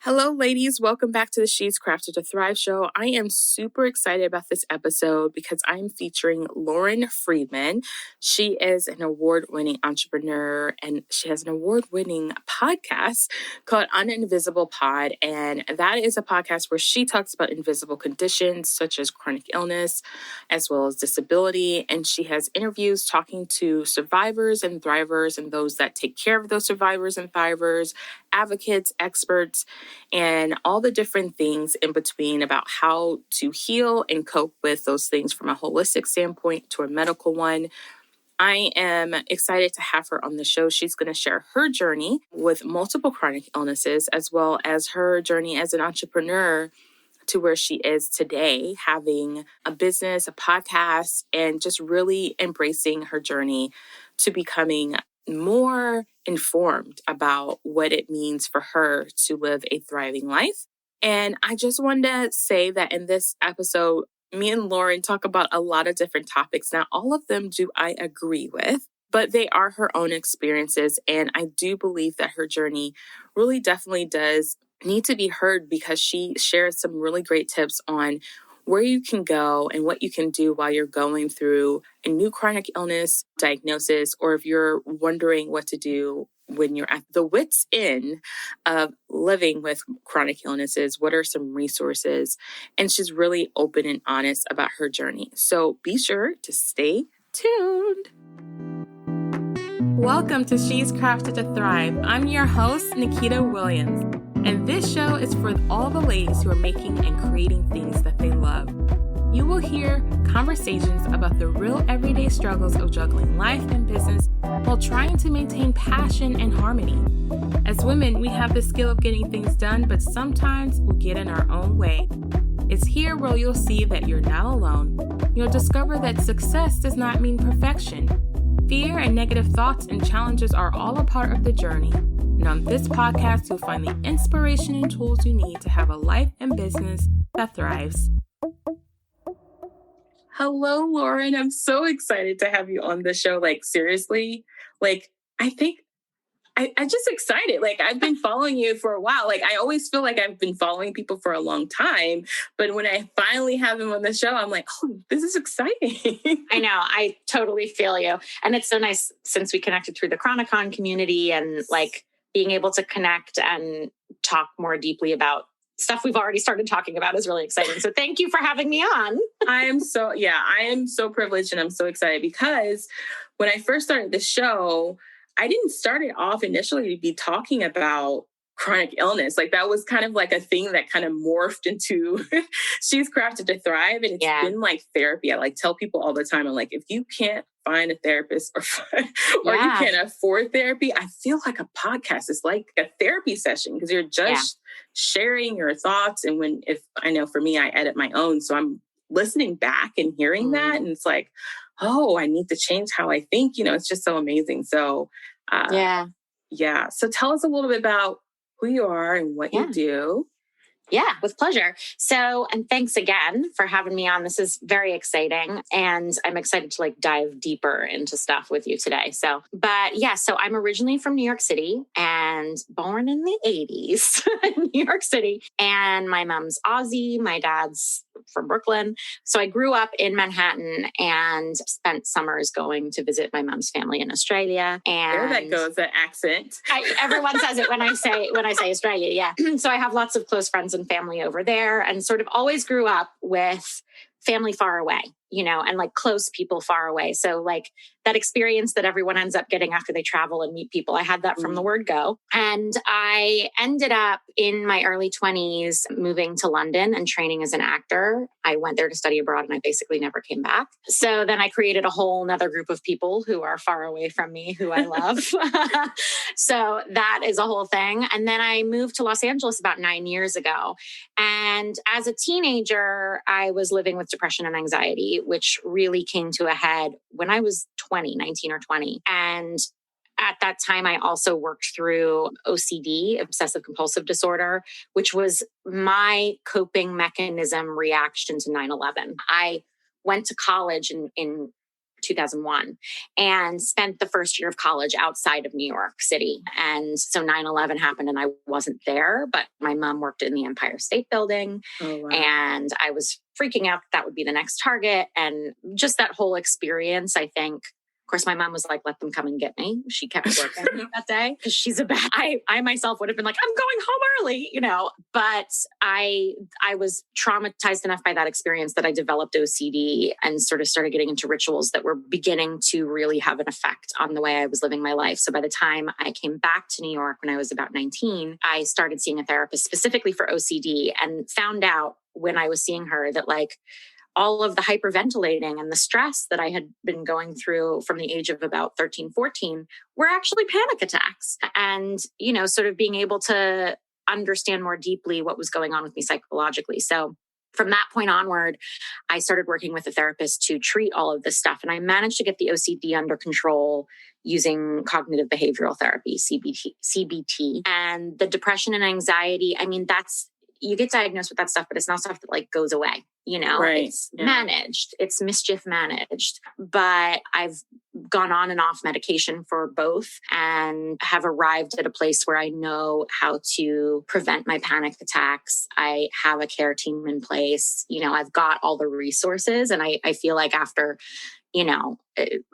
Hello, ladies. Welcome back to the She's Crafted to Thrive show. I am super excited about this episode because I'm featuring Lauren Friedman. She is an award-winning entrepreneur and she has an award-winning podcast called Uninvisible Pod. And that is a podcast where she talks about invisible conditions such as chronic illness, as well as disability. And she has interviews talking to survivors and thrivers and those that take care of those survivors and thrivers, advocates, experts, and all the different things in between about how to heal and cope with those things from a holistic standpoint to a medical one. I am excited to have her on the show. She's going to share her journey with multiple chronic illnesses, as well as her journey as an entrepreneur to where she is today, having a business, a podcast, and just really embracing her journey to becoming more informed about what it means for her to live a thriving life. And I just wanted to say that in this episode, me and Lauren talk about a lot of different topics. Now, all of them do I agree with, but they are her own experiences. And I do believe that her journey really definitely does need to be heard because she shares some really great tips on where you can go and what you can do while you're going through a new chronic illness diagnosis, or if you're wondering what to do when you're at the wit's end of living with chronic illnesses. What are some resources? And she's really open and honest about her journey. So be sure to stay tuned. Welcome to She's Crafted to Thrive. I'm your host, Nikita Williams. And this show is for all the ladies who are making and creating things that they love. You will hear conversations about the real everyday struggles of juggling life and business while trying to maintain passion and harmony. As women, we have the skill of getting things done, but sometimes we get in our own way. It's here where you'll see that you're not alone. You'll discover that success does not mean perfection. Fear and negative thoughts and challenges are all a part of the journey. And on this podcast, you'll find the inspiration and tools you need to have a life and business that thrives. Hello, Lauren. I'm so excited to have you on the show. Seriously, I'm just excited. I've been following you for a while. I always feel like I've been following people for a long time. But when I finally have them on the show, I'm like, oh, this is exciting. I know. I totally feel you. And it's so nice since we connected through the Chronically community and being able to connect and talk more deeply about stuff we've already started talking about is really exciting. So thank you for having me on. I am so privileged and I'm so excited because when I first started the show, I didn't start it off initially to be talking about chronic illness. That was kind of a thing that kind of morphed into She's Crafted to Thrive. And it's been therapy. I tell people all the time, I'm if you can't find a therapist or you can't afford therapy, I feel like a podcast is like a therapy session because you're just sharing your thoughts. And if I know for me, I edit my own. So I'm listening back and hearing that. And it's oh, I need to change how I think. It's just so amazing. So, So tell us a little bit about who you are and what you do. Yeah, with pleasure. So, and thanks again for having me on. This is very exciting. And I'm excited to dive deeper into stuff with you today. So I'm originally from New York City and born in the 80s in New York City. And my mom's Aussie, my dad's from Brooklyn. So I grew up in Manhattan and spent summers going to visit my mom's family in Australia. And there that goes, that accent. Everyone says it when I say Australia. Yeah. So I have lots of close friends and family over there and sort of always grew up with family far away, and close people far away. So that experience that everyone ends up getting after they travel and meet people, I had that from the word go. And I ended up in my early 20s moving to London and training as an actor. I went there to study abroad and I basically never came back. So then I created a whole nother group of people who are far away from me, who I love. So that is a whole thing. And then I moved to Los Angeles about 9 years ago. And as a teenager, I was living with depression and anxiety, which really came to a head when I was 19 or 20. And at that time, I also worked through OCD, obsessive compulsive disorder, which was my coping mechanism reaction to 9/11. I went to college in 2001, and spent the first year of college outside of New York City. And so 9/11 happened and I wasn't there, but my mom worked in the Empire State Building. Oh, wow. And I was freaking out that would be the next target. And just that whole experience, I think, of course, my mom was like, let them come and get me. She kept working that day because she's a bad, I myself would have been like, I'm going home early, but I was traumatized enough by that experience that I developed OCD and sort of started getting into rituals that were beginning to really have an effect on the way I was living my life. So by the time I came back to New York when I was about 19, I started seeing a therapist specifically for OCD and found out when I was seeing her that all of the hyperventilating and the stress that I had been going through from the age of about 13, 14 were actually panic attacks. And, sort of being able to understand more deeply what was going on with me psychologically. So from that point onward, I started working with a therapist to treat all of this stuff. And I managed to get the OCD under control using cognitive behavioral therapy, CBT. And the depression and anxiety, you get diagnosed with that stuff, but it's not stuff that goes away. Right. It's managed, it's mischief managed, but I've gone on and off medication for both and have arrived at a place where I know how to prevent my panic attacks. I have a care team in place. I've got all the resources, and I feel like after,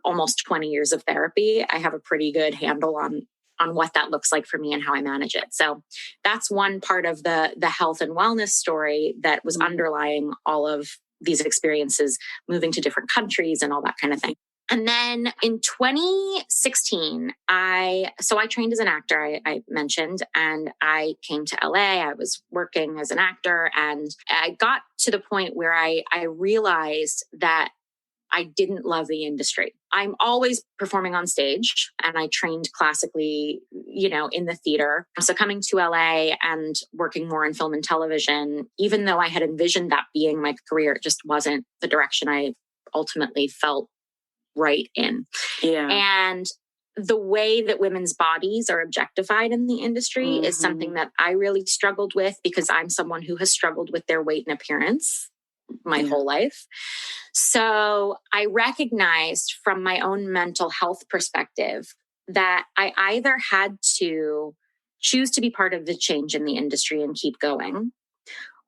almost 20 years of therapy, I have a pretty good handle on what that looks like for me and how I manage it. So that's one part of the health and wellness story that was underlying all of these experiences, moving to different countries and all that kind of thing. And then in 2016, I trained as an actor, I mentioned, and I came to LA. I was working as an actor, and I got to the point where I realized that I didn't love the industry. I'm always performing on stage, and I trained classically, in the theater. So coming to LA and working more in film and television, even though I had envisioned that being my career, it just wasn't the direction I ultimately felt right in. Yeah. And the way that women's bodies are objectified in the industry is something that I really struggled with, because I'm someone who has struggled with their weight and appearance my whole life. So I recognized from my own mental health perspective that I either had to choose to be part of the change in the industry and keep going,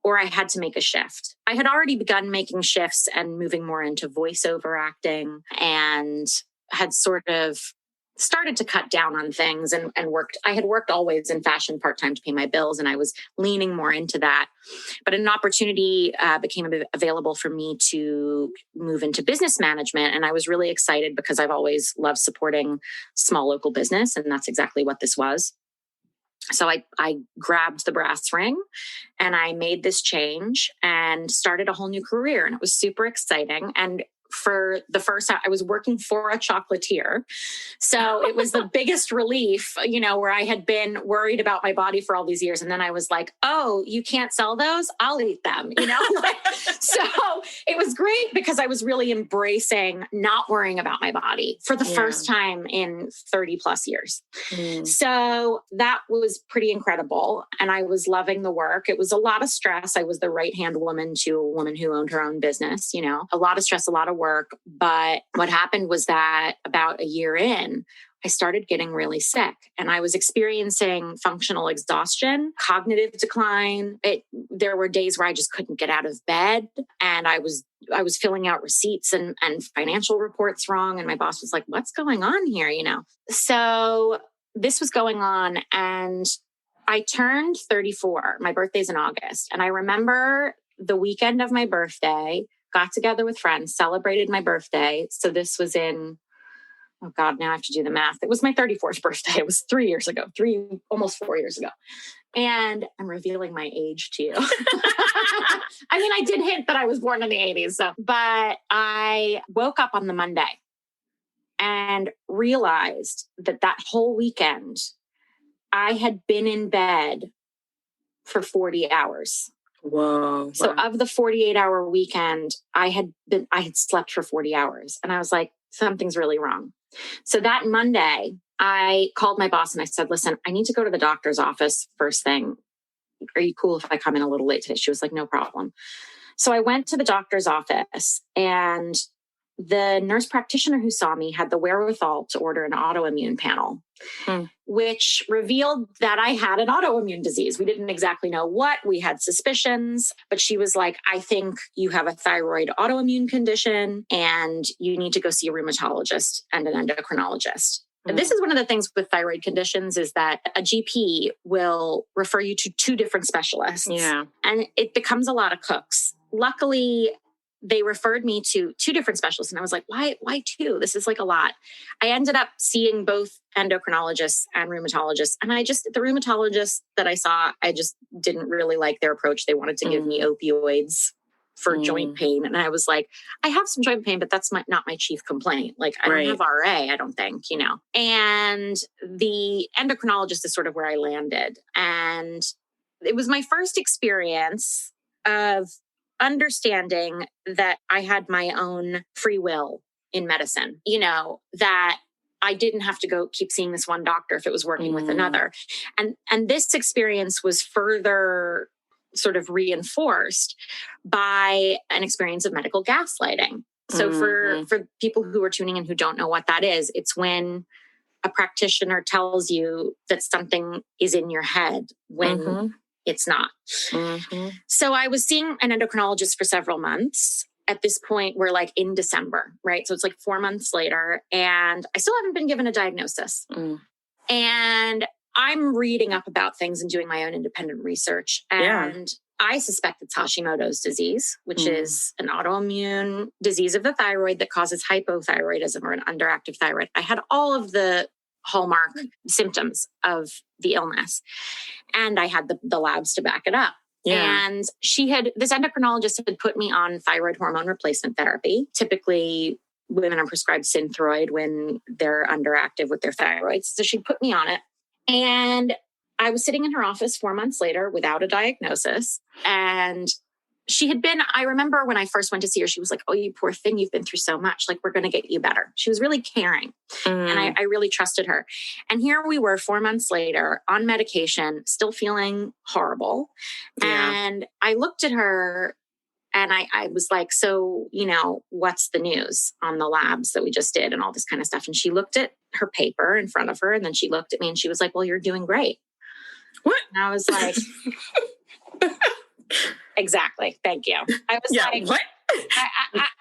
or I had to make a shift. I had already begun making shifts and moving more into voiceover acting, and had sort of started to cut down on things and worked. I had worked always in fashion part-time to pay my bills, and I was leaning more into that. But an opportunity became available for me to move into business management. And I was really excited because I've always loved supporting small local business. And that's exactly what this was. So I grabbed the brass ring and I made this change and started a whole new career. And it was super exciting. And for the first time, I was working for a chocolatier. So it was the biggest relief, where I had been worried about my body for all these years. And then I was like, oh, you can't sell those? I'll eat them, So it was great because I was really embracing not worrying about my body for the first time in 30 plus years. So that was pretty incredible. And I was loving the work. It was a lot of stress. I was the right-hand woman to a woman who owned her own business, a lot of stress, a lot of work. But what happened was that about a year in, I started getting really sick, and I was experiencing functional exhaustion, cognitive decline. There were days where I just couldn't get out of bed, and I was filling out receipts and financial reports wrong. And my boss was like, what's going on here? So this was going on, and I turned 34. My birthday's in August. And I remember the weekend of my birthday, got together with friends, celebrated my birthday. So this was in, oh God, now I have to do the math. It was my 34th birthday. It was 3 years ago, almost 4 years ago. And I'm revealing my age to you. I did hint that I was born in the 80s. But I woke up on the Monday and realized that whole weekend I had been in bed for 40 hours. Whoa. So of the 48-hour weekend, I had slept for 40 hours. And I was like, something's really wrong. So that Monday, I called my boss and I said, listen, I need to go to the doctor's office first thing. Are you cool if I come in a little late today? She was like, no problem. So I went to the doctor's office, and the nurse practitioner who saw me had the wherewithal to order an autoimmune panel, which revealed that I had an autoimmune disease. We didn't exactly know what. We had suspicions, but she was like, I think you have a thyroid autoimmune condition and you need to go see a rheumatologist and an endocrinologist. This is one of the things with thyroid conditions is that a GP will refer you to two different specialists. Yeah. And it becomes a lot of cooks. Luckily, they referred me to two different specialists. And I was like, why two? This is like a lot. I ended up seeing both endocrinologists and rheumatologists. And the rheumatologists that I saw, I just didn't really like their approach. They wanted to give me opioids for joint pain. And I was like, I have some joint pain, but that's not my chief complaint. Like I don't have RA, I don't think, And the endocrinologist is sort of where I landed. And it was my first experience of understanding that I had my own free will in medicine, that I didn't have to go keep seeing this one doctor if it was working with another. And this experience was further sort of reinforced by an experience of medical gaslighting. So for people who are tuning in who don't know what that is, it's when a practitioner tells you that something is in your head when it's not. So I was seeing an endocrinologist for several months. At this point, we're like in December, right? So it's like 4 months later, and I still haven't been given a diagnosis. And I'm reading up about things and doing my own independent research. And I suspect it's Hashimoto's disease, which is an autoimmune disease of the thyroid that causes hypothyroidism or an underactive thyroid. I had all of the hallmark symptoms of the illness. And I had the labs to back it up. Yeah. And this endocrinologist had put me on thyroid hormone replacement therapy. Typically, women are prescribed Synthroid when they're underactive with their thyroids. So she put me on it. And I was sitting in her office 4 months later without a diagnosis. And I remember when I first went to see her, she was like, oh, you poor thing, you've been through so much. Like, we're going to get you better. She was really caring. And I really trusted her. And here we were 4 months later on medication, still feeling horrible. Yeah. And I looked at her and I was like, so, what's the news on the labs that we just did and all this kind of stuff? And she looked at her paper in front of her and then she looked at me and she was like, well, you're doing great. What? And I was like... Exactly. Thank you. I was like, what?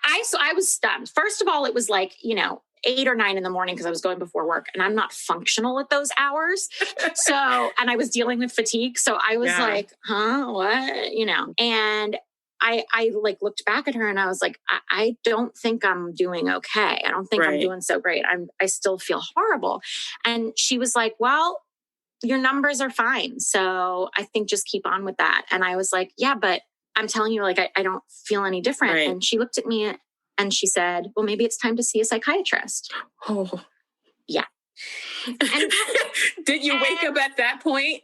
I was stunned. First of all, it was like, 8 or 9 in the morning because I was going before work and I'm not functional at those hours. And I was dealing with fatigue. So I was like, huh, what, and I like looked back at her and I was like, I don't think I'm doing okay. I don't think I'm doing so great. I still feel horrible. And she was like, well, your numbers are fine. So I think just keep on with that. And I was like, yeah, but I'm telling you, like, I don't feel any different. Right. And she looked at me and she said, well, maybe it's time to see a psychiatrist. Oh, yeah. And, did you wake up at that point?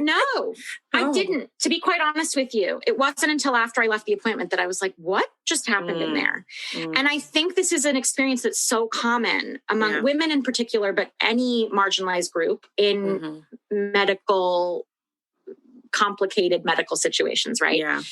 No, I didn't. To be quite honest with you, it wasn't until after I left the appointment that I was like, what just happened in there? And I think this is an experience that's so common among women in particular, but any marginalized group in complicated medical situations, right? Yeah.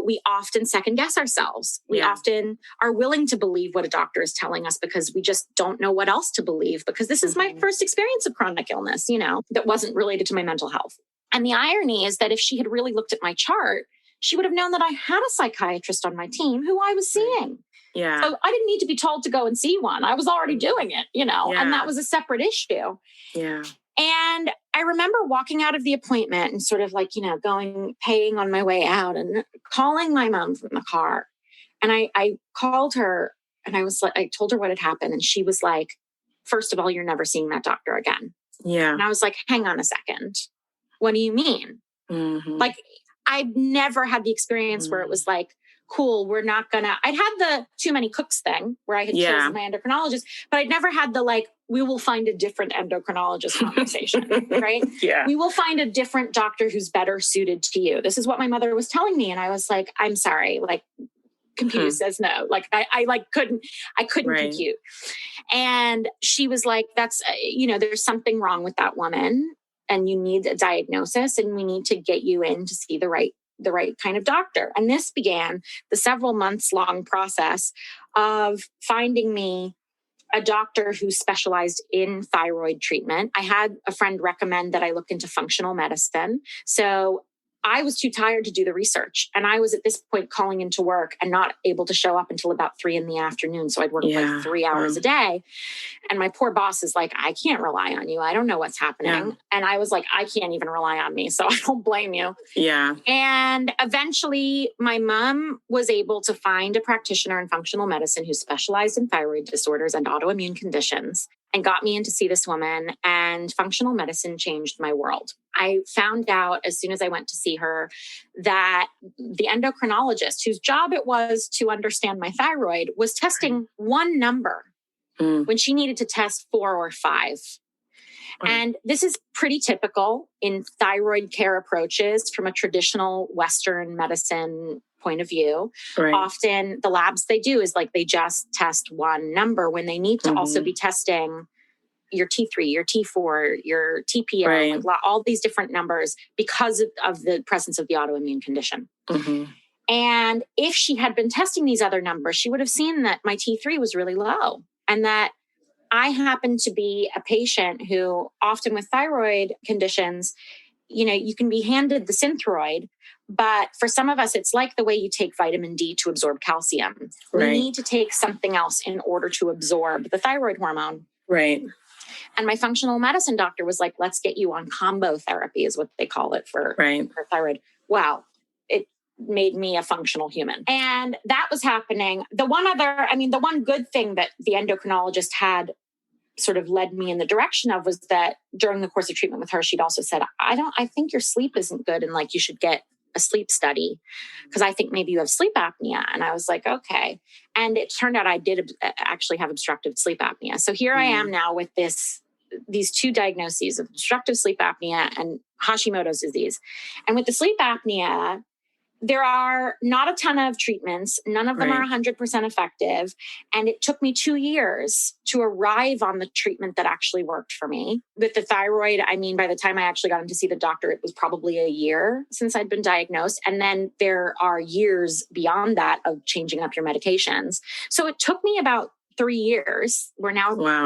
We often second guess ourselves. We often are willing to believe what a doctor is telling us because we just don't know what else to believe because this is my first experience of chronic illness, that wasn't related to my mental health. And the irony is that if she had really looked at my chart, she would have known that I had a psychiatrist on my team who I was seeing. Yeah. So I didn't need to be told to go and see one. I was already doing it, and that was a separate issue. Yeah. And I remember walking out of the appointment and sort of like, paying on my way out and calling my mom from the car. And I called her and I told her what had happened. And she was like, first of all, you're never seeing that doctor again. Yeah. And I was like, hang on a second. What do you mean? Like, I've never had the experience where it was like, cool, we're not gonna, I'd had the too many cooks thing where I had chosen my endocrinologist, but I'd never had the like, we will find a different endocrinologist conversation, right? Yeah. We will find a different doctor who's better suited to you. This is what my mother was telling me. And I was like, I'm sorry, like computer says no. Like I couldn't compute. And she was like, that's, there's something wrong with that woman and you need a diagnosis and we need to get you in to see the right the right kind of doctor. And this began the several months long process of finding me a doctor who specialized in thyroid treatment. I had a friend recommend that I look into functional medicine. So I was too tired to do the research. And I was at this point calling into work and not able to show up until about 3 p.m. So I'd work like 3 hours a day. And my poor boss is like, I can't rely on you. I don't know what's happening. Yeah. And I was like, I can't even rely on me. So I don't blame you. Yeah. And eventually my mom was able to find a practitioner in functional medicine who specialized in thyroid disorders and autoimmune conditions and got me in to see this woman, and functional medicine changed my world. I found out as soon as I went to see her that the endocrinologist, whose job it was to understand my thyroid, was testing one number when she needed to test 4 or 5. And this is pretty typical in thyroid care approaches from a traditional Western medicine point of view. Right. Often the labs they do is like they just test one number when they need to also be testing your T3, your T4, your TPO, like all these different numbers because of the presence of the autoimmune condition. And if she had been testing these other numbers, she would have seen that my T3 was really low and that I happen to be a patient who often with thyroid conditions, you know, you can be handed the Synthroid, but for some of us, it's like the way you take vitamin D to absorb calcium. We need to take something else in order to absorb the thyroid hormone. Right. And my functional medicine doctor was like, let's get you on combo therapy is what they call it for thyroid. Wow. It made me a functional human. And that was happening. The one good thing that the endocrinologist had sort of led me in the direction of was that during the course of treatment with her, she'd also said, I think your sleep isn't good and like you should get a sleep study because I think maybe you have sleep apnea. And I was like, okay. And it turned out I did actually have obstructive sleep apnea. So here I am now with these 2 diagnoses of obstructive sleep apnea and Hashimoto's disease. And with the sleep apnea, there are not a ton of treatments. None of them are 100% effective. And it took me 2 years to arrive on the treatment that actually worked for me. With the thyroid, I mean, by the time I actually got in to see the doctor, it was probably a year since I'd been diagnosed. And then there are years beyond that of changing up your medications. So it took me about 3 years.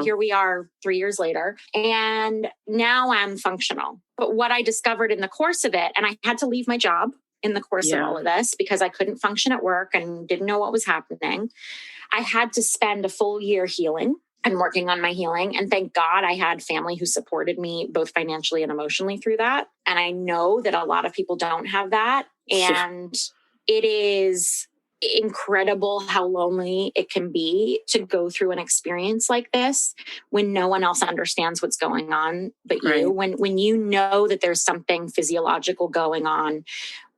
Here we are 3 years later. And now I'm functional. But what I discovered in the course of it, and I had to leave my job in the course of all of this because I couldn't function at work and didn't know what was happening. I had to spend a full year healing and working on my healing. And thank God I had family who supported me both financially and emotionally through that. And I know that a lot of people don't have that. And it is incredible how lonely it can be to go through an experience like this when no one else understands what's going on but you. When you know that there's something physiological going on,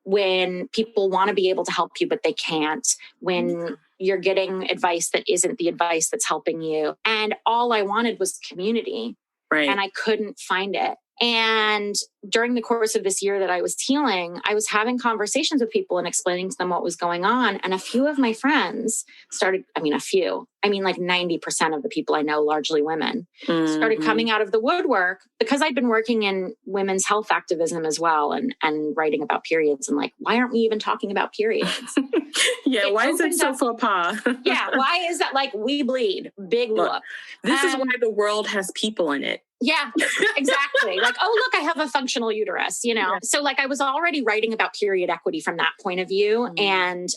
when people want to be able to help you, but they can't, when you're getting advice that isn't the advice that's helping you. And all I wanted was community. And I couldn't find it. And during the course of this year that I was healing, I was having conversations with people and explaining to them what was going on. And a few of my friends started, like 90% of the people I know, largely women, started coming out of the woodwork because I'd been working in women's health activism as well and writing about periods and like, why aren't we even talking about periods? Why is it so faux pas? Why is that like we bleed? Big whoop. This is why the world has people in it. Yeah, exactly. Like, oh, look, I have a functional uterus, you know? Yeah. So like I was already writing about period equity from that point of view and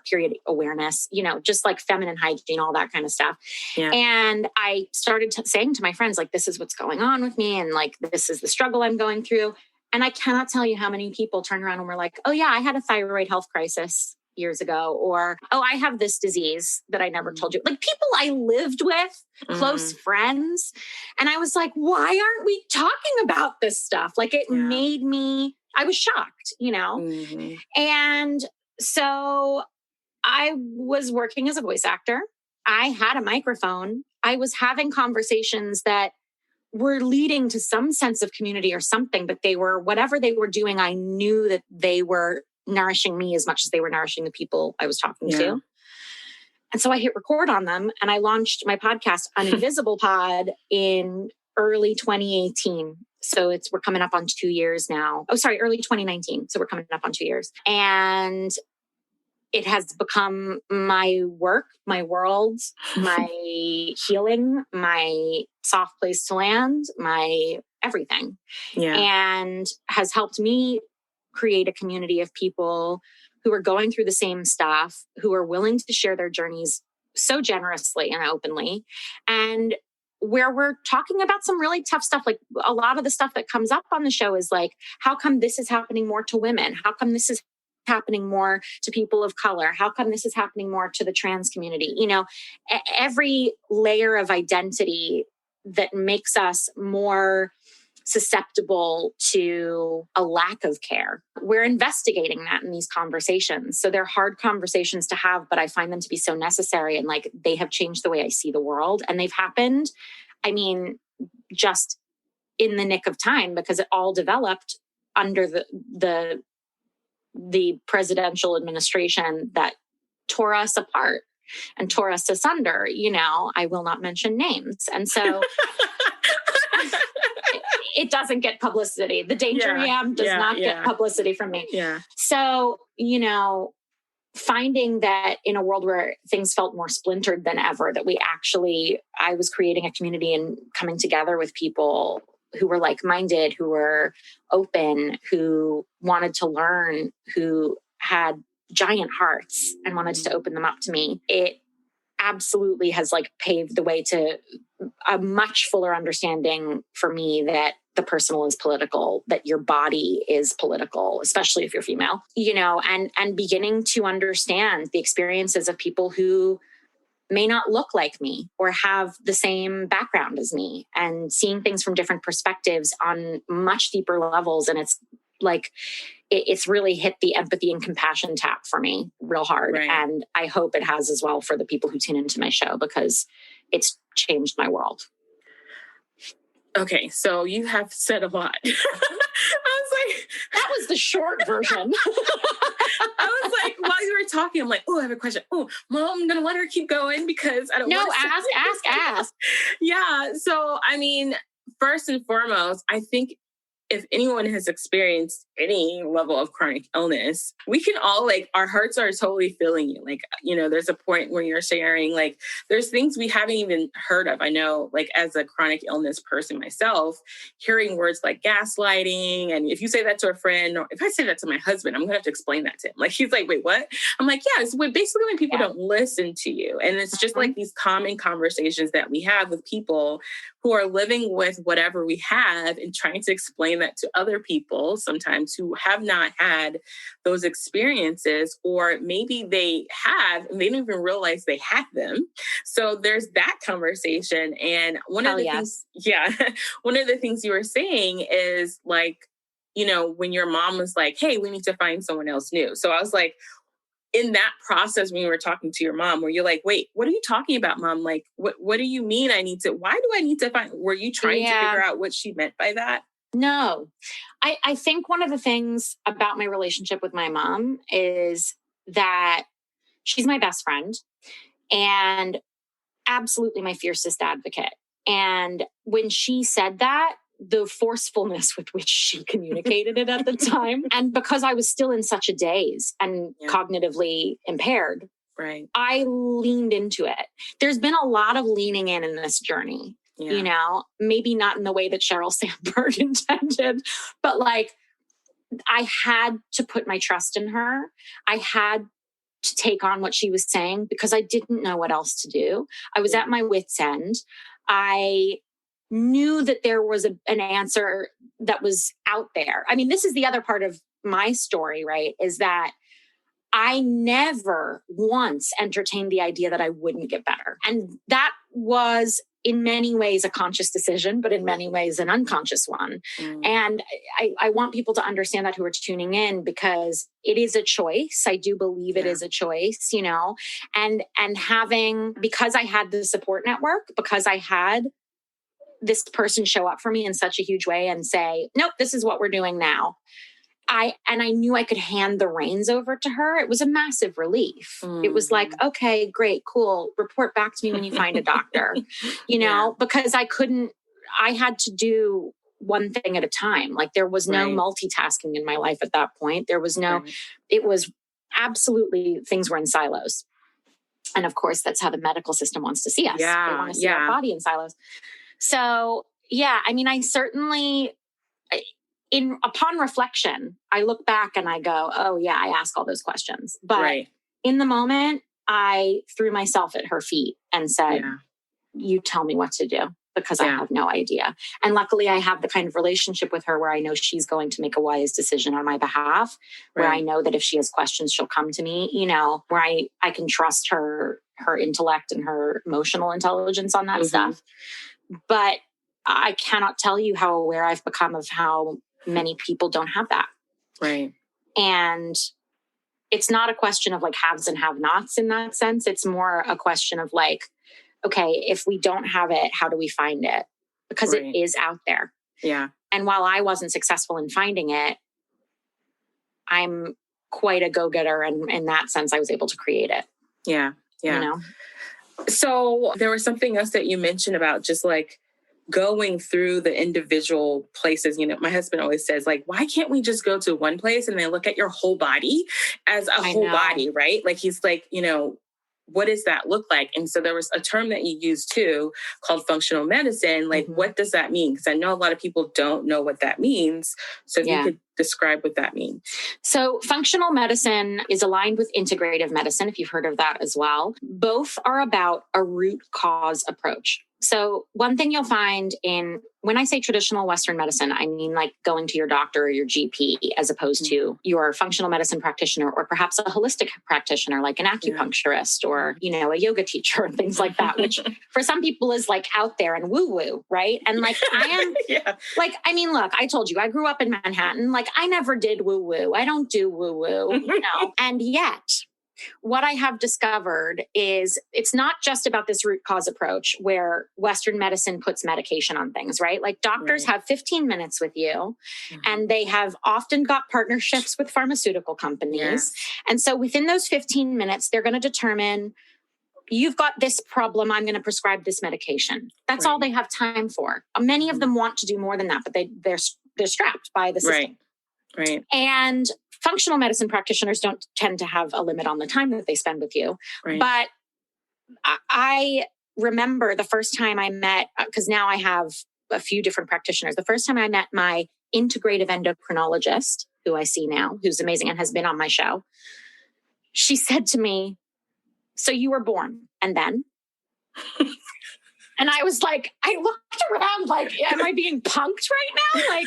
period awareness, you know, just like feminine hygiene, all that kind of stuff. Yeah. And I started saying to my friends, like, this is what's going on with me. And like, this is the struggle I'm going through. And I cannot tell you how many people turned around and were like, oh yeah, I had a thyroid health crisis years ago, or, oh, I have this disease that I never told you. Like people I lived with, close friends. And I was like, why aren't we talking about this stuff? Like it made me, I was shocked, you know? And so I was working as a voice actor. I had a microphone. I was having conversations that were leading to some sense of community or something, but whatever they were doing, I knew that they were nourishing me as much as they were nourishing the people I was talking to. And so I hit record on them and I launched my podcast, Uninvisible Pod, in early 2018. So we're coming up on 2 years now. Oh, sorry, early 2019. So we're coming up on 2 years. And it has become my work, my world, my healing, my soft place to land, my everything. Yeah. And has helped me create a community of people who are going through the same stuff, who are willing to share their journeys so generously and openly, and where we're talking about some really tough stuff. Like a lot of the stuff that comes up on the show is like, how come this is happening more to women? How come this is happening more to people of color? How come this is happening more to the trans community? You know, every layer of identity that makes us more susceptible to a lack of care. We're investigating that in these conversations. So they're hard conversations to have, but I find them to be so necessary. And like, they have changed the way I see the world. And they've happened, I mean, just in the nick of time, because it all developed under the presidential administration that tore us apart and tore us asunder. You know, I will not mention names. And so it doesn't get publicity. The Danger Ham does not get publicity from me. Yeah. So, you know, finding that in a world where things felt more splintered than ever, that I was creating a community and coming together with people who were like-minded, who were open, who wanted to learn, who had giant hearts and wanted to open them up to me. It absolutely has like paved the way to a much fuller understanding for me that the personal is political, that your body is political, especially if you're female, you know, and beginning to understand the experiences of people who may not look like me or have the same background as me, and seeing things from different perspectives on much deeper levels. And it's like, it's really hit the empathy and compassion tap for me real hard. Right. And I hope it has as well for the people who tune into my show, because it's changed my world. Okay, so you have said a lot. I was like, that was the short version. I was like, while you were talking, I'm like, oh, I have a question. Oh, Mom, I'm going to let her keep going because I don't know. No, ask. Yeah. So, I mean, first and foremost, I think if anyone has experienced any level of chronic illness, we can all like, our hearts are totally feeling you. Like, you know, there's a point where you're sharing, like, there's things we haven't even heard of. I know, like, as a chronic illness person myself, hearing words like gaslighting. And if you say that to a friend, or if I say that to my husband, I'm going to have to explain that to him. Like, he's like, wait, what? I'm like, yeah, it's basically when people don't listen to you. And it's just like these common conversations that we have with people who are living with whatever we have and trying to explain that to other people sometimes who have not had those experiences, or maybe they have and they didn't even realize they had them. So there's that conversation. And one of the things you were saying is like, you know, when your mom was like, hey, we need to find someone else new. So I was like, in that process, when you were talking to your mom, where you're like, wait, what are you talking about, Mom? Like, what do you mean why do I need to find, were you trying to figure out what she meant by that? No, I think one of the things about my relationship with my mom is that she's my best friend and absolutely my fiercest advocate. And when she said that, the forcefulness with which she communicated it at the time, and because I was still in such a daze and cognitively impaired, right, I leaned into it. There's been a lot of leaning in this journey. Yeah. You know, maybe not in the way that Sheryl Sandberg intended, but like, I had to put my trust in her. I had to take on what she was saying because I didn't know what else to do. I was at my wit's end. I knew that there was an answer that was out there. I mean, this is the other part of my story, right? Is that I never once entertained the idea that I wouldn't get better. And that was in many ways a conscious decision, but in many ways an unconscious one. And I want people to understand that who are tuning in, because it is a choice. I do believe it is a choice, you know, and because I had the support network, because I had this person show up for me in such a huge way and say, nope, this is what we're doing now. I knew I could hand the reins over to her. It was a massive relief. It was like, okay, great, cool. Report back to me when you find a doctor, you know, because I had to do one thing at a time. Like there was no multitasking in my life at that point. There was no, it was absolutely, things were in silos. And of course, that's how the medical system wants to see us. They want to see our body in silos. So yeah, I mean, I certainly, upon reflection, I look back and I go, oh yeah, I ask all those questions. But in the moment, I threw myself at her feet and said, you tell me what to do, because I have no idea. And luckily I have the kind of relationship with her where I know she's going to make a wise decision on my behalf, where I know that if she has questions, she'll come to me, you know, where I can trust her intellect and her emotional intelligence on that stuff. But I cannot tell you how aware I've become of how many people don't have that. Right. And it's not a question of like haves and have-nots in that sense. It's more a question of like, okay, if we don't have it, how do we find it? Because it is out there. Yeah. And while I wasn't successful in finding it, I'm quite a go-getter. And in that sense, I was able to create it. Yeah. Yeah. You know? So there was something else that you mentioned about just like going through the individual places. You know, my husband always says, like, why can't we just go to one place and then look at your whole body as a whole body, right? Like, he's like, you know, what does that look like? And so there was a term that you used too called functional medicine. Like, what does that mean? Because I know a lot of people don't know what that means. So if you could describe what that means. So functional medicine is aligned with integrative medicine, if you've heard of that as well. Both are about a root cause approach. So one thing you'll find when I say traditional Western medicine, I mean like going to your doctor or your GP as opposed to your functional medicine practitioner, or perhaps a holistic practitioner like an acupuncturist or, you know, a yoga teacher and things like that, which for some people is like out there and woo-woo, right? And like I am like, I mean, look, I told you I grew up in Manhattan. Like I never did woo-woo. I don't do woo-woo, you know, and yet what I have discovered is it's not just about this root cause approach where Western medicine puts medication on things, right? Like doctors have 15 minutes with you and they have often got partnerships with pharmaceutical companies. And so within those 15 minutes, they're going to determine you've got this problem. I'm going to prescribe this medication. That's all they have time for. Many of them want to do more than that, but they're strapped by the system. Right. And functional medicine practitioners don't tend to have a limit on the time that they spend with you. But I remember the first time I met, because now I have a few different practitioners. The first time I met my integrative endocrinologist, who I see now, who's amazing and has been on my show, she said to me, so you were born and then? And I was like, I looked around like, am I being punked right now? Like,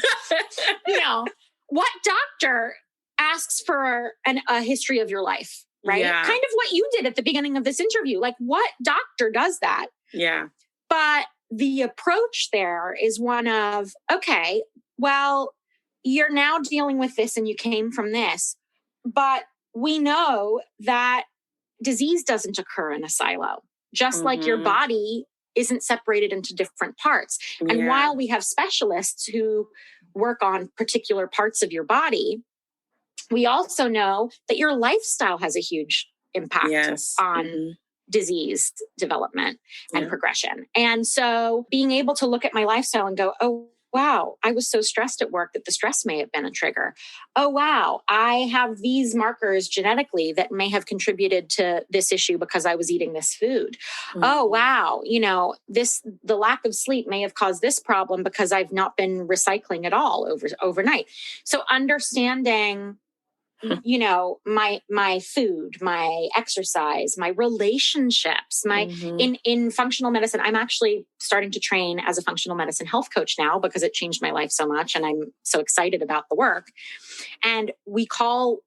you know, what doctor asks for a history of your life, right? Kind of what you did at the beginning of this interview. Like, what doctor does that? Yeah. But the approach there is one of, okay, well, you're now dealing with this and you came from this, but we know that disease doesn't occur in a silo, just like your body isn't separated into different parts. And while we have specialists who work on particular parts of your body, we also know that your lifestyle has a huge impact on disease development and progression. And so being able to look at my lifestyle and go, oh, wow, I was so stressed at work that the stress may have been a trigger. Oh, wow, I have these markers genetically that may have contributed to this issue because I was eating this food. Oh, wow, you know, the lack of sleep may have caused this problem because I've not been recycling at all overnight. So understanding, you know, my food, my exercise, my relationships, in functional medicine, I'm actually starting to train as a functional medicine health coach now because it changed my life so much. And I'm so excited about the work. And we call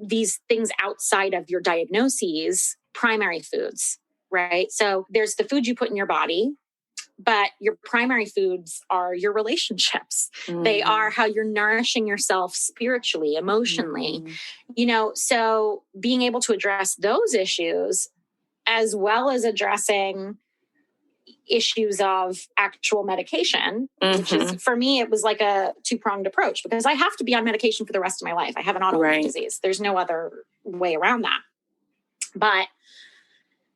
these things outside of your diagnoses primary foods, right? So there's the food you put in your body, but your primary foods are your relationships. They are how you're nourishing yourself spiritually, emotionally, you know, so being able to address those issues as well as addressing issues of actual medication, which is, for me, it was like a two-pronged approach because I have to be on medication for the rest of my life. I have an autoimmune disease. There's no other way around that. But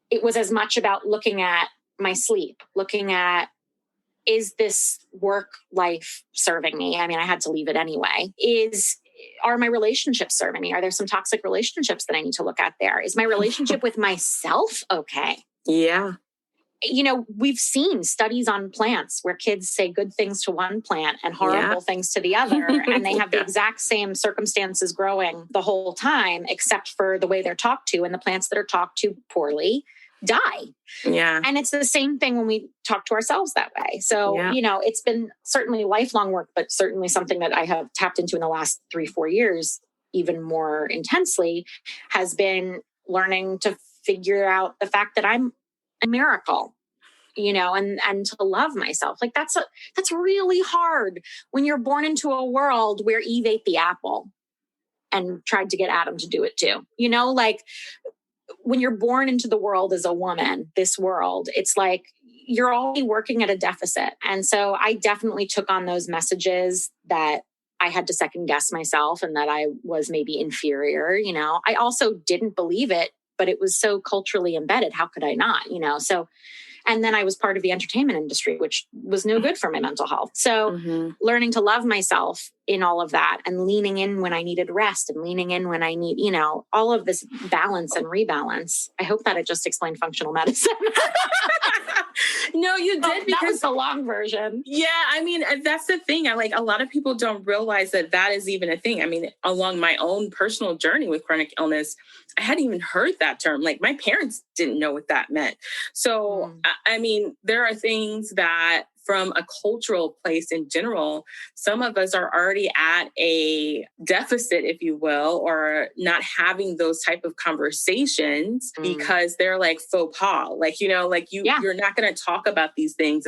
it was as much about looking at my sleep, looking at is this work life serving me? I mean, I had to leave it anyway. Are my relationships serving me? Are there some toxic relationships that I need to look at there? Is my relationship with myself okay? Yeah. You know, we've seen studies on plants where kids say good things to one plant and horrible things to the other, and they have the exact same circumstances growing the whole time, except for the way they're talked to, and the plants that are talked to poorly die. Yeah. And it's the same thing when we talk to ourselves that way. So, you know, it's been certainly lifelong work, but certainly something that I have tapped into in the last 3-4 years, even more intensely, has been learning to figure out the fact that I'm a miracle, you know, and to love myself. Like that's really hard when you're born into a world where Eve ate the apple and tried to get Adam to do it too. You know, like when you're born into the world as a woman, this world, it's like you're already working at a deficit. And so I definitely took on those messages that I had to second guess myself and that I was maybe inferior. You know, I also didn't believe it, but it was so culturally embedded. How could I not, you know? So, and then I was part of the entertainment industry, which was no good for my mental health. So learning to love myself in all of that and leaning in when I needed rest and leaning in when I need, you know, all of this balance and rebalance. I hope that I just explained functional medicine. No, you did, because that was the long version. Yeah, I mean, that's the thing. A lot of people don't realize that is even a thing. I mean, along my own personal journey with chronic illness, I hadn't even heard that term. Like my parents didn't know what that meant. So, I mean, there are things that from a cultural place in general, some of us are already at a deficit, if you will, or not having those type of conversations because they're like faux pas. Like, you know, like you're not going to talk about these things.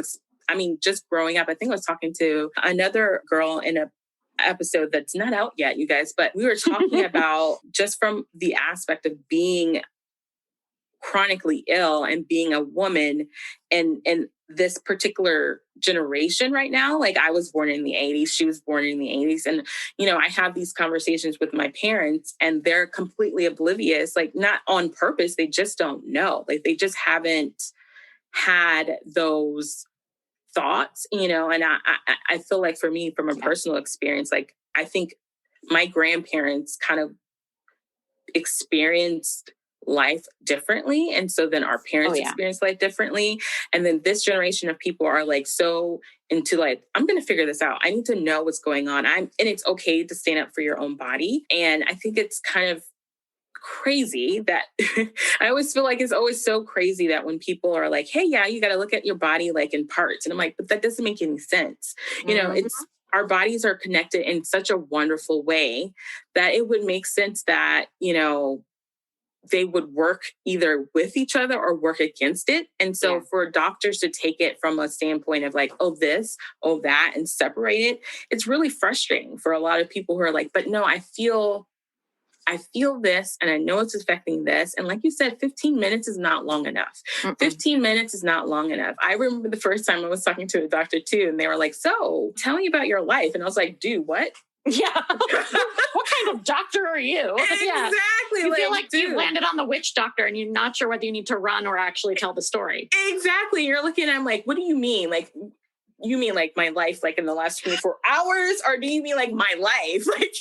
I mean, just growing up, I think I was talking to another girl in a episode that's not out yet, you guys, but we were talking about just from the aspect of being chronically ill and being a woman and this particular generation right now. Like I was born in the 80s, she was born in the 80s. And, you know, I have these conversations with my parents and they're completely oblivious, like not on purpose. They just don't know. Like they just haven't had those thoughts, you know, and I feel like for me, from a personal experience, like I think my grandparents kind of experienced life differently. And so then our parents experienced life differently. And then this generation of people are like so into like, I'm going to figure this out. I need to know what's going on. And it's okay to stand up for your own body. And I think it's kind of crazy that I always feel like it's always so crazy that when people are like, hey, yeah, you got to look at your body like in parts. And I'm like, but that doesn't make any sense. You know, it's our bodies are connected in such a wonderful way that it would make sense that, you know, they would work either with each other or work against it. And so for doctors to take it from a standpoint of like, oh, this, oh, that, and separate it, it's really frustrating for a lot of people who are like, but no, I feel this and I know it's affecting this. And like you said, 15 minutes is not long enough. 15 minutes is not long enough. I remember the first time I was talking to a doctor too, and they were like, so tell me about your life. And I was like, dude, what? Yeah. What kind of doctor are you? Exactly. You feel like you landed on the witch doctor and you're not sure whether you need to run or actually tell the story. Exactly. You're looking at him like, what do you mean? Like, you mean like my life, like in the last 24 hours? Or do you mean like my life? Like,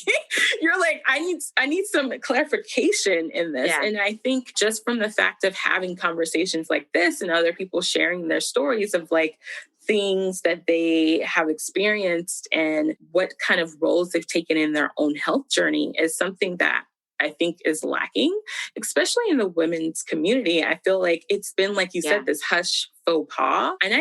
you're like, I need some clarification in this. Yeah. And I think just from the fact of having conversations like this and other people sharing their stories of like things that they have experienced and what kind of roles they've taken in their own health journey is something that I think is lacking, especially in the women's community. I feel like it's been, like you said, this hush faux pas. And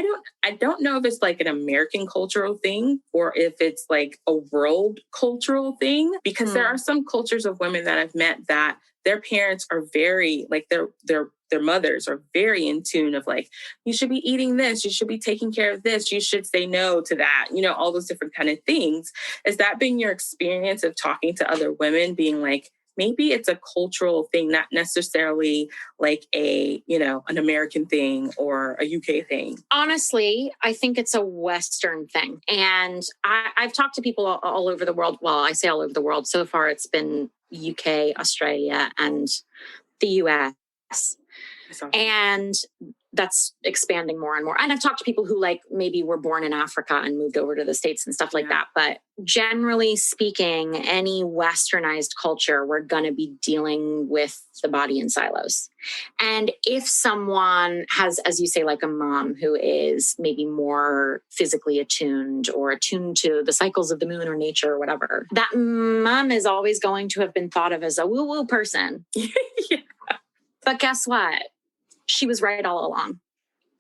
I don't know if it's like an American cultural thing or if it's like a world cultural thing, because there are some cultures of women that I've met that their parents are very, like their mothers are very in tune of like, you should be eating this, you should be taking care of this, you should say no to that, you know, all those different kind of things. Has that been your experience of talking to other women being like, maybe it's a cultural thing, not necessarily like a, you know, an American thing or a UK thing? Honestly, I think it's a Western thing. And I've talked to people all over the world. Well, I say all over the world. So far, it's been UK, Australia, and the US. Awesome. And that's expanding more and more. And I've talked to people who like maybe were born in Africa and moved over to the States and stuff like that. But generally speaking, any westernized culture, we're going to be dealing with the body in silos. And if someone has, as you say, like a mom who is maybe more physically attuned or attuned to the cycles of the moon or nature or whatever, that mom is always going to have been thought of as a woo-woo person. Yeah. But guess what? She was right all along.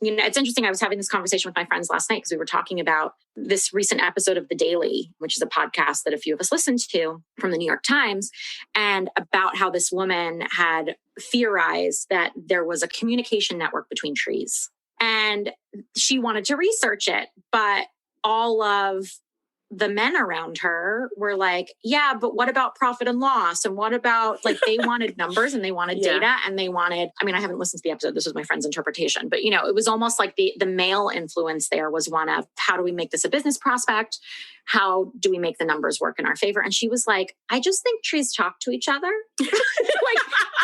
You know, it's interesting. I was having this conversation with my friends last night because we were talking about this recent episode of The Daily, which is a podcast that a few of us listened to from the New York Times, and about how this woman had theorized that there was a communication network between trees. And she wanted to research it, but all of the men around her were like, yeah, but what about profit and loss? And what about, like, they wanted numbers and they wanted data and they wanted, I mean, I haven't listened to the episode. This was my friend's interpretation, but, you know, it was almost like the male influence there was one of, how do we make this a business prospect? How do we make the numbers work in our favor? And she was like, I just think trees talk to each other.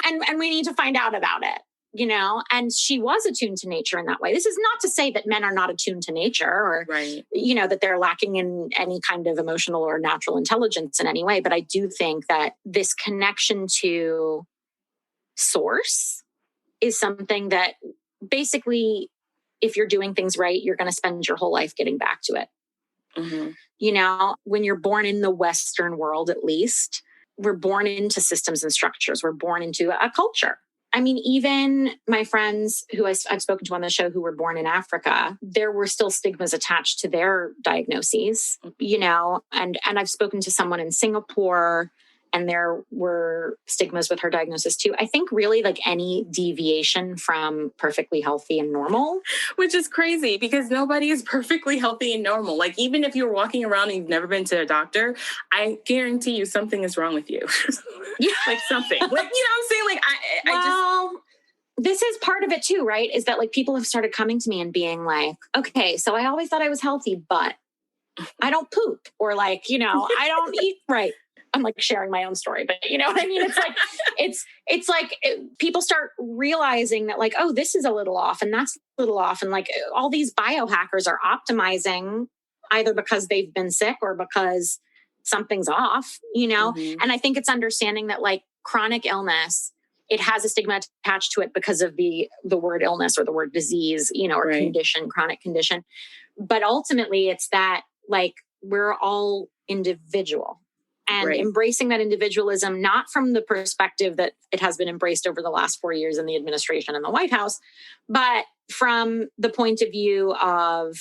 and we need to find out about it. You know, and she was attuned to nature in that way. This is not to say that men are not attuned to nature or, you know, that they're lacking in any kind of emotional or natural intelligence in any way. But I do think that this connection to source is something that basically, if you're doing things right, you're going to spend your whole life getting back to it. Mm-hmm. You know, when you're born in the Western world, at least, we're born into systems and structures. We're born into a culture. I mean, even my friends who I've spoken to on the show who were born in Africa, there were still stigmas attached to their diagnoses, you know, and I've spoken to someone in Singapore and there were stigmas with her diagnosis too. I think really like any deviation from perfectly healthy and normal. Which is crazy because nobody is perfectly healthy and normal. Like even if you're walking around and you've never been to a doctor, I guarantee you something is wrong with you. Like something. Like, you know what I'm saying? Like I just... This is part of it too, right? Is that like people have started coming to me and being like, okay, so I always thought I was healthy, but I don't poop or like, you know, I don't eat right. I'm like sharing my own story, but you know what I mean? It's like, it's like people start realizing that like, oh, this is a little off and that's a little off. And like all these biohackers are optimizing either because they've been sick or because something's off, you know? Mm-hmm. And I think it's understanding that like chronic illness, it has a stigma attached to it because of the word illness or the word disease, you know, or condition, chronic condition. But ultimately it's that like, we're all individual. And embracing that individualism, not from the perspective that it has been embraced over the last 4 years in the administration and the White House, but from the point of view of,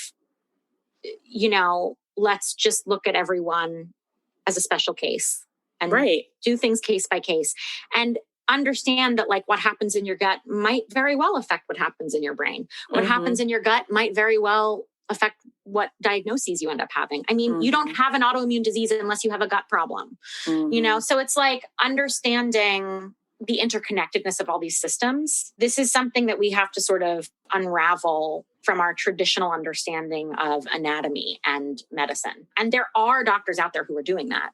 you know, let's just look at everyone as a special case and do things case by case and understand that like what happens in your gut might very well affect what happens in your brain. What happens in your gut might very well affect what diagnoses you end up having. I mean, you don't have an autoimmune disease unless you have a gut problem, you know? So it's like understanding the interconnectedness of all these systems. This is something that we have to sort of unravel from our traditional understanding of anatomy and medicine. And there are doctors out there who are doing that.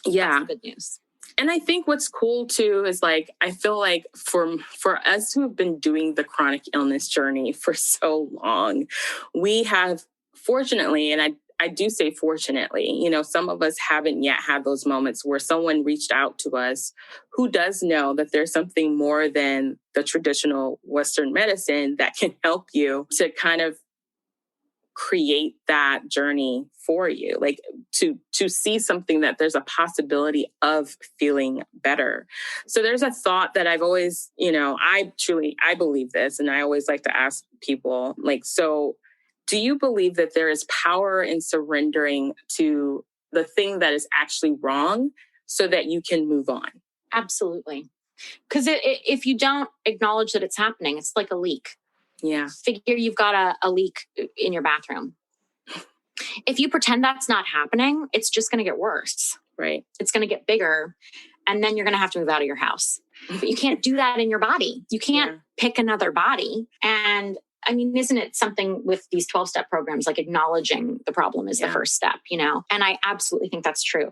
Yeah. That's the good news. And I think what's cool too is like, I feel like for us who have been doing the chronic illness journey for so long, we have fortunately, and I do say fortunately, you know, some of us haven't yet had those moments where someone reached out to us who does know that there's something more than the traditional Western medicine that can help you to kind of create that journey for you, like to see something that there's a possibility of feeling better. So there's a thought that I've always, you know, I believe this, and I always like to ask people, like, so do you believe that there is power in surrendering to the thing that is actually wrong so that you can move on? Absolutely. Because if you don't acknowledge that it's happening, it's like a leak. Yeah. Figure you've got a leak in your bathroom. If you pretend that's not happening, it's just going to get worse. Right. It's going to get bigger. And then you're going to have to move out of your house. But you can't do that in your body. You can't pick another body. And I mean, isn't it something with these 12-step programs, like acknowledging the problem is the first step, you know? And I absolutely think that's true.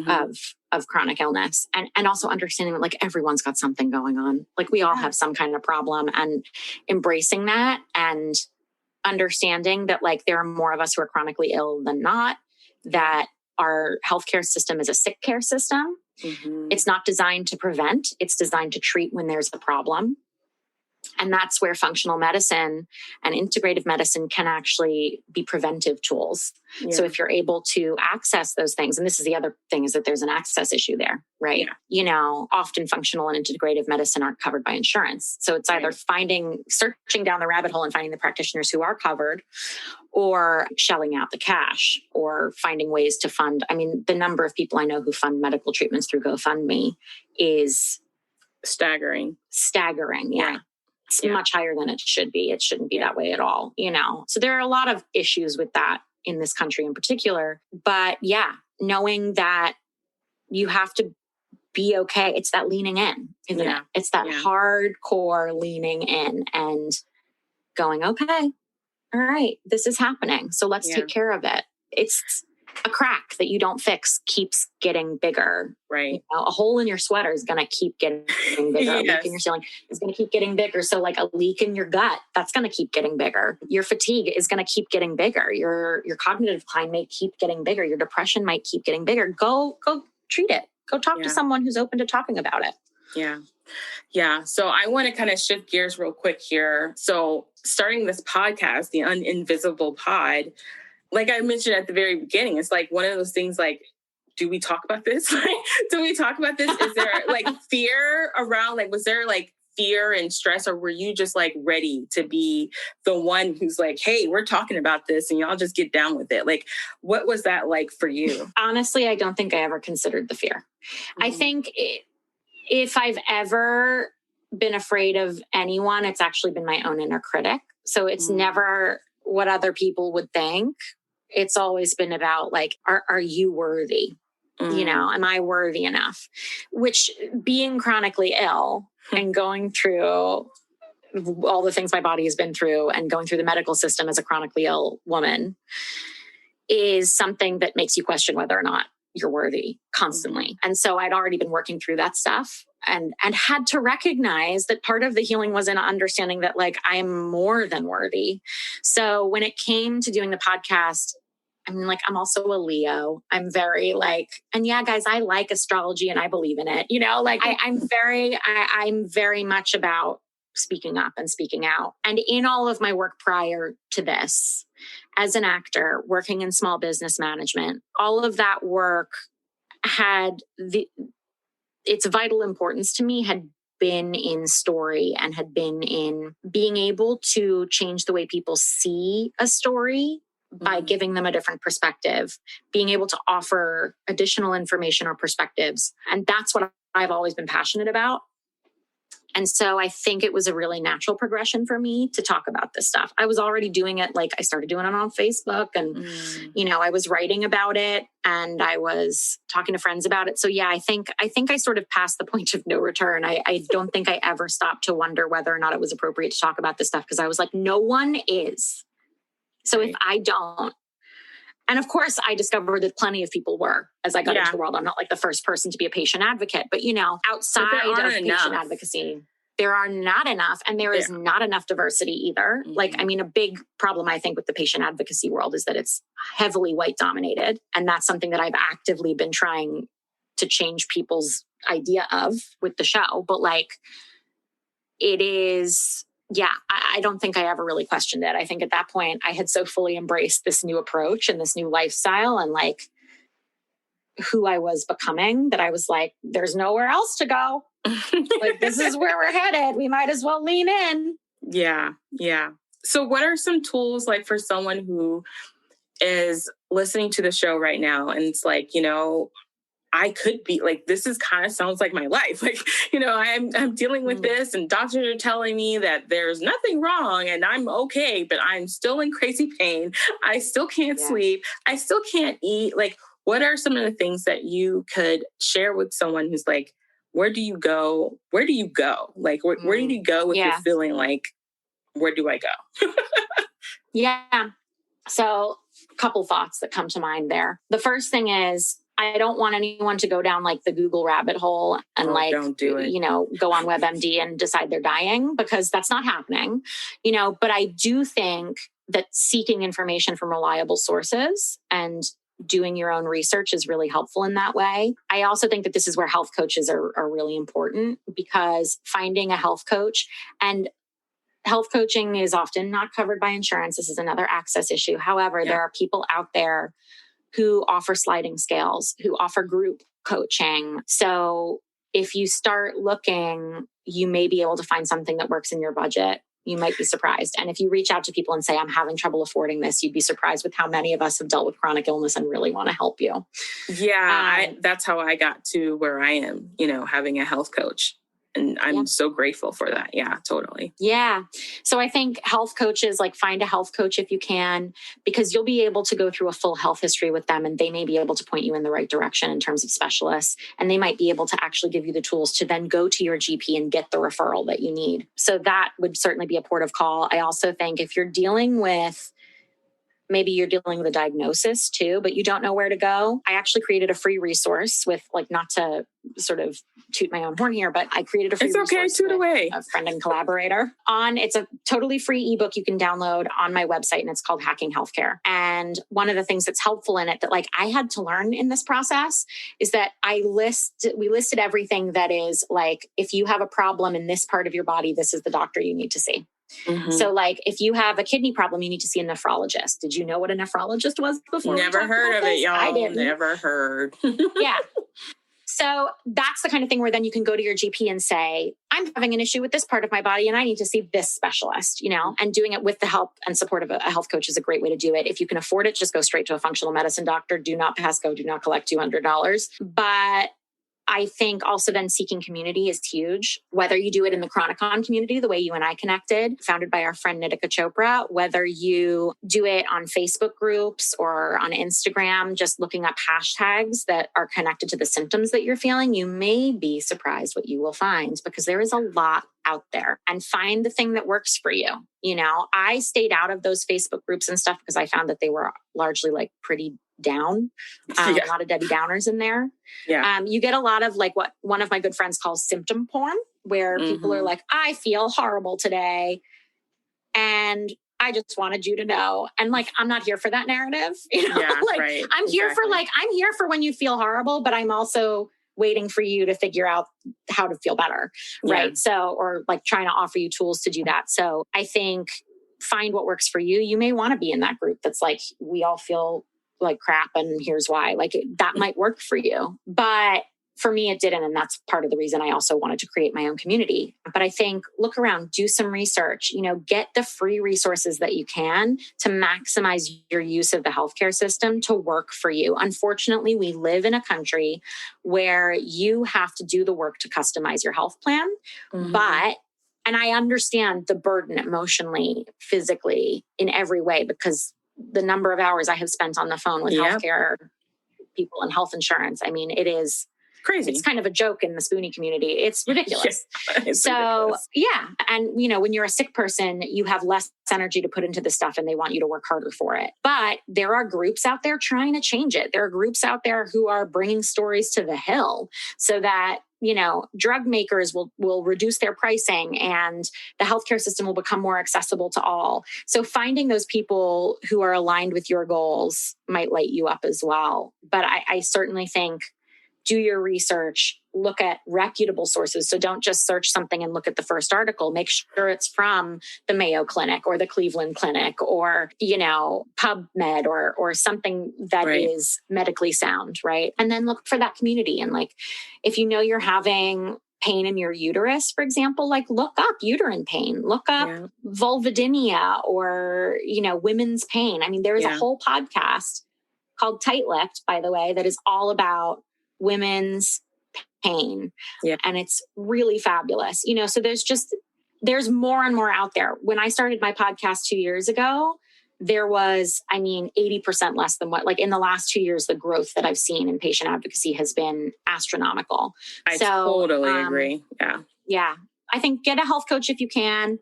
of chronic illness, and also understanding that like everyone's got something going on. Like we all have some kind of problem, and embracing that and understanding that like there are more of us who are chronically ill than not, that our healthcare system is a sick care system. It's not designed to prevent, it's designed to treat when there's a problem. And that's where functional medicine and integrative medicine can actually be preventive tools. Yeah. So if you're able to access those things, and this is the other thing, is that there's an access issue there, right? Yeah. You know, often functional and integrative medicine aren't covered by insurance. So it's either searching down the rabbit hole and finding the practitioners who are covered, or shelling out the cash, or finding ways to fund. I mean, the number of people I know who fund medical treatments through GoFundMe is staggering. Yeah. Right. It's much higher than it should be. It shouldn't be that way at all, you know? So there are a lot of issues with that in this country in particular. But yeah, knowing that you have to be okay. It's that leaning in, isn't it? It's that hardcore leaning in and going, okay, all right, this is happening. So let's take care of it. It's a crack that you don't fix keeps getting bigger. Right. You know, a hole in your sweater is going to keep getting bigger. Yes. A leak in your ceiling is going to keep getting bigger. So like a leak in your gut, that's going to keep getting bigger. Your fatigue is going to keep getting bigger. Your cognitive decline may keep getting bigger. Your depression might keep getting bigger. Go treat it. Go talk to someone who's open to talking about it. Yeah. Yeah. So I want to kind of shift gears real quick here. So starting this podcast, the Uninvisible Pod, like I mentioned at the very beginning, it's like one of those things like, do we talk about this? Do we talk about this? Is there like fear around, like, was there like fear and stress, or were you just like ready to be the one who's like, hey, we're talking about this and y'all just get down with it? Like, what was that like for you? Honestly, I don't think I ever considered the fear. I think if I've ever been afraid of anyone, it's actually been my own inner critic. So it's never what other people would think. It's always been about like, are you worthy? You know, am I worthy enough? Which, being chronically ill and going through all the things my body has been through and going through the medical system as a chronically ill woman, is something that makes you question whether or not you're worthy constantly. And so I'd already been working through that stuff and had to recognize that part of the healing was in understanding that like I'm more than worthy. So when it came to doing the podcast, I mean, like, I'm also a Leo. I'm very like, and yeah, guys, I like astrology and I believe in it. You know, like I'm very much about speaking up and speaking out. And in all of my work prior to this, as an actor, working in small business management, all of that work had its vital importance to me had been in story and had been in being able to change the way people see a story by giving them a different perspective, being able to offer additional information or perspectives. And that's what I've always been passionate about. And so I think it was a really natural progression for me to talk about this stuff. I was already doing it. Like I started doing it on Facebook and, you know, I was writing about it and I was talking to friends about it. So yeah, I think I sort of passed the point of no return. I don't think I ever stopped to wonder whether or not it was appropriate to talk about this stuff, because I was like, no one is. So if I don't, and of course I discovered that plenty of people were as I got into the world. I'm not like the first person to be a patient advocate, but you know, outside of patient advocacy, there are not enough, and there is not enough diversity either. Like, I mean, a big problem I think with the patient advocacy world is that it's heavily white dominated. And that's something that I've actively been trying to change people's idea of with the show. But like, it is... Yeah, I don't think I ever really questioned it. I think at that point I had so fully embraced this new approach and this new lifestyle and like who I was becoming that I was like, there's nowhere else to go. Like, this is where we're headed. We might as well lean in. Yeah. Yeah. So what are some tools like for someone who is listening to the show right now and it's like, you know, I could be like, this is kind of sounds like my life. Like, you know, I'm dealing with this and doctors are telling me that there's nothing wrong and I'm okay, but I'm still in crazy pain. I still can't sleep. I still can't eat. Like, what are some of the things that you could share with someone who's like, where do you go? Where do you go? Like, where do you go with your feeling like, where do I go? So a couple thoughts that come to mind there. The first thing is, I don't want anyone to go down like the Google rabbit hole and don't do it. Go on WebMD and decide they're dying, because that's not happening, but I do think that seeking information from reliable sources and doing your own research is really helpful in that way. I also think that this is where health coaches are really important, because finding a health coach, and health coaching is often not covered by insurance. This is another access issue. However, there are people out there who offer sliding scales, who offer group coaching. So if you start looking, you may be able to find something that works in your budget. You might be surprised. And if you reach out to people and say, I'm having trouble affording this, you'd be surprised with how many of us have dealt with chronic illness and really want to help you. Yeah, that's how I got to where I am, having a health coach. And I'm so grateful for that. Yeah, totally. Yeah. So I think health coaches, find a health coach if you can, because you'll be able to go through a full health history with them, and they may be able to point you in the right direction in terms of specialists. And they might be able to actually give you the tools to then go to your GP and get the referral that you need. So that would certainly be a port of call. I also think if you're dealing with, maybe you're dealing with a diagnosis too, but you don't know where to go. I actually created a free resource with, not to sort of toot my own horn here, but I created a free resource toot away. A friend and collaborator it's a totally free ebook you can download on my website, and it's called Hacking Healthcare. And one of the things that's helpful in it that I had to learn in this process is that we listed everything that is if you have a problem in this part of your body, this is the doctor you need to see. Mm-hmm. So if you have a kidney problem, you need to see a nephrologist. Did you know what a nephrologist was before? Never heard of it, y'all. I didn't. Never heard. Yeah. So that's the kind of thing where then you can go to your GP and say, I'm having an issue with this part of my body and I need to see this specialist, and doing it with the help and support of a health coach is a great way to do it. If you can afford it, just go straight to a functional medicine doctor. Do not pass go, do not collect $200. But I think also then seeking community is huge. Whether you do it in the Chronicon community, the way you and I connected, founded by our friend Nitika Chopra, whether you do it on Facebook groups or on Instagram, just looking up hashtags that are connected to the symptoms that you're feeling, you may be surprised what you will find, because there is a lot out there. And find the thing that works for you. I stayed out of those Facebook groups and stuff because I found that they were largely pretty down. A lot of Debbie Downers in there. Yeah. You get a lot of what one of my good friends calls symptom porn, where people are I feel horrible today, and I just wanted you to know. And I'm not here for that narrative. Right. I'm here for I'm here for when you feel horrible, but I'm also waiting for you to figure out how to feel better. Right. Yeah. So, or trying to offer you tools to do that. So I think find what works for you. You may want to be in that group that's we all feel crap and here's why. That might work for you. But for me, it didn't. And that's part of the reason I also wanted to create my own community. But I think look around, do some research, get the free resources that you can to maximize your use of the healthcare system to work for you. Unfortunately, we live in a country where you have to do the work to customize your health plan. Mm-hmm. And I understand the burden emotionally, physically, in every way, because the number of hours I have spent on the phone with healthcare people and health insurance, it is crazy. It's kind of a joke in the Spoonie community. It's ridiculous. It's ridiculous. Yeah. And, when you're a sick person, you have less energy to put into this stuff and they want you to work harder for it. But there are groups out there trying to change it. There are groups out there who are bringing stories to the hill so that, drug makers will reduce their pricing and the healthcare system will become more accessible to all. So finding those people who are aligned with your goals might light you up as well. But I certainly think do your research, look at reputable sources. So don't just search something and look at the first article. Make sure it's from the Mayo Clinic or the Cleveland Clinic or, PubMed or something that is medically sound, right? And then look for that community. And if you're having pain in your uterus, for example, look up uterine pain, look up vulvodynia or, women's pain. There is a whole podcast called Tight Lipped, by the way, that is all about women's pain. Yeah. And it's really fabulous. So there's more and more out there. When I started my podcast 2 years ago, there was, 80% less than what, in the last 2 years, the growth that I've seen in patient advocacy has been astronomical. I totally agree. Yeah. Yeah. I think get a health coach if you can.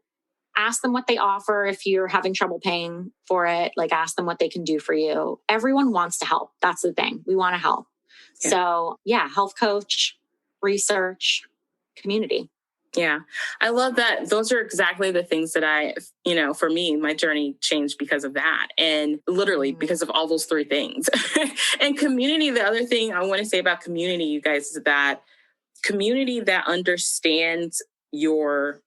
Ask them what they offer if you're having trouble paying for it. Ask them what they can do for you. Everyone wants to help. That's the thing. We want to help. Yeah. So yeah, health coach, research, community. Yeah. I love that. Those are exactly the things that for me, my journey changed because of that. And literally because of all those three things. And community, the other thing I want to say about community, you guys, is that community that understands your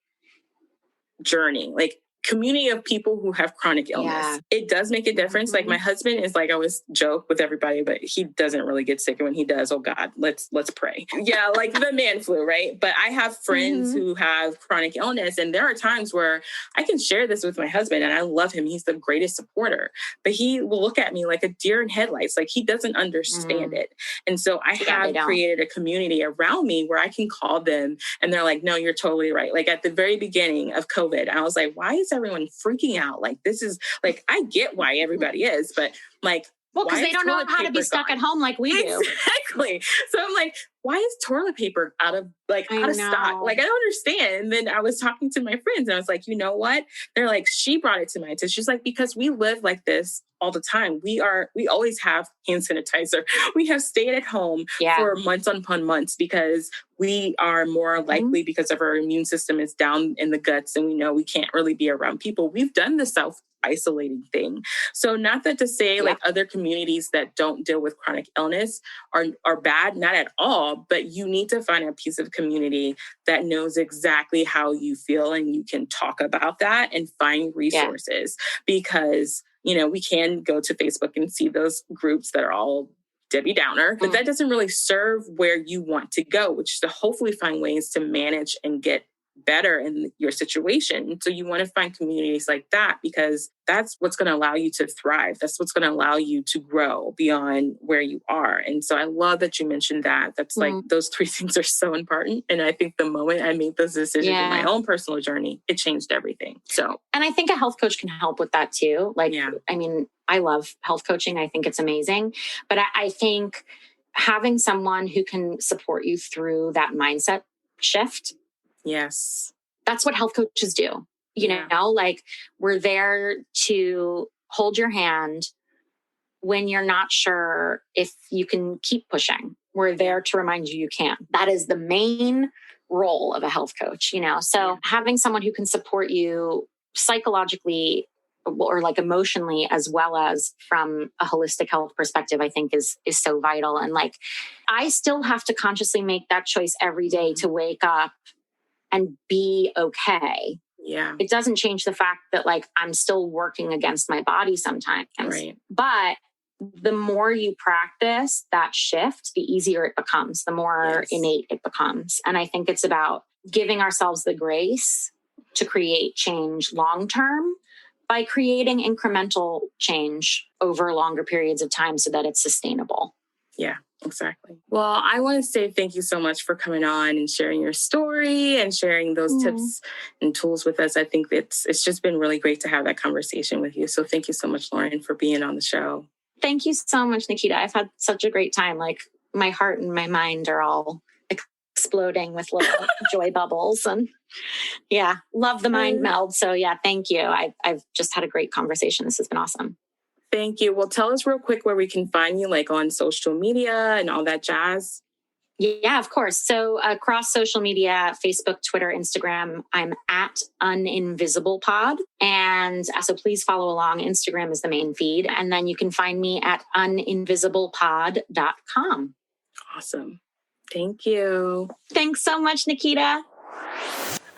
journey, like community of people who have chronic illness. It does make a difference. Like my husband is like, I always joke with everybody, but he doesn't really get sick. And when he does, oh God, let's pray. Yeah. Like the man flu, right? But I have friends who have chronic illness, and there are times where I can share this with my husband, and I love him. He's the greatest supporter, but he will look at me like a deer in headlights. Like he doesn't understand it. And so I have created a community around me where I can call them and they're like, no, you're totally right. Like at the very beginning of COVID, I was like, why is everyone freaking out? Like, this is like, I get why everybody is, but like, well, because they don't know how to be stuck at home like we do. Exactly. So I'm like, why is toilet paper out of stock? Like, I don't understand. And then I was talking to my friends and I was like, you know what? They're like, she brought it to my attention. She's like, because we live like this all the time. We always have hand sanitizer. We have stayed at home for months upon months because we are more likely because of our immune system is down in the guts and we know we can't really be around people. We've done the self-isolating thing. So not that to say like other communities that don't deal with chronic illness are bad, not at all, but you need to find a piece of community that knows exactly how you feel and you can talk about that and find resources because we can go to Facebook and see those groups that are all Debbie Downer, but that doesn't really serve where you want to go, which is to hopefully find ways to manage and get better in your situation. So you want to find communities like that because that's what's going to allow you to thrive. That's what's going to allow you to grow beyond where you are. And so I love that you mentioned that. That's like those three things are so important. And I think the moment I made those decisions in my own personal journey, it changed everything. So, and I think a health coach can help with that too. Like, I mean, I love health coaching. I think it's amazing, but I think having someone who can support you through that mindset shift. Yes. That's what health coaches do. You know, like we're there to hold your hand when you're not sure if you can keep pushing. We're there to remind you can. That is the main role of a health coach, So having someone who can support you psychologically or like emotionally, as well as from a holistic health perspective, I think is so vital. And like, I still have to consciously make that choice every day to wake up and be okay. Yeah. It doesn't change the fact that like I'm still working against my body sometimes. Right. But the more you practice that shift, the easier it becomes, the more innate it becomes. And I think it's about giving ourselves the grace to create change long term by creating incremental change over longer periods of time so that it's sustainable. Yeah. Exactly. Well, I want to say thank you so much for coming on and sharing your story and sharing those tips and tools with us. I think it's just been really great to have that conversation with you. So thank you so much, Lauren, for being on the show. Thank you so much, Nikita. I've had such a great time. Like my heart and my mind are all exploding with little joy bubbles and love the mind meld. So thank you. I've just had a great conversation. This has been awesome. Thank you. Well, tell us real quick where we can find you, like on social media and all that jazz. Yeah, of course. So across social media, Facebook, Twitter, Instagram, I'm at UninvisiblePod. And so please follow along. Instagram is the main feed. And then you can find me at uninvisiblepod.com. Awesome. Thank you. Thanks so much, Nikita.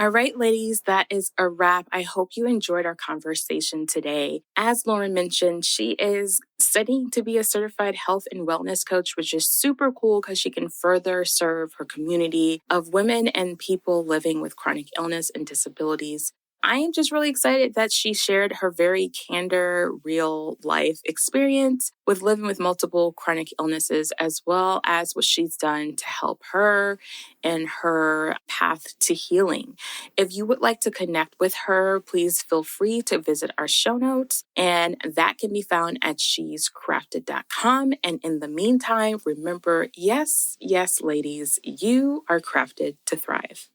All right, ladies, that is a wrap. I hope you enjoyed our conversation today. As Lauren mentioned, she is studying to be a certified health and wellness coach, which is super cool because she can further serve her community of women and people living with chronic illness and disabilities. I am just really excited that she shared her very candor, real life experience with living with multiple chronic illnesses, as well as what she's done to help her and her path to healing. If you would like to connect with her, please feel free to visit our show notes, and that can be found at shescrafted.com. And in the meantime, remember, yes, ladies, you are crafted to thrive.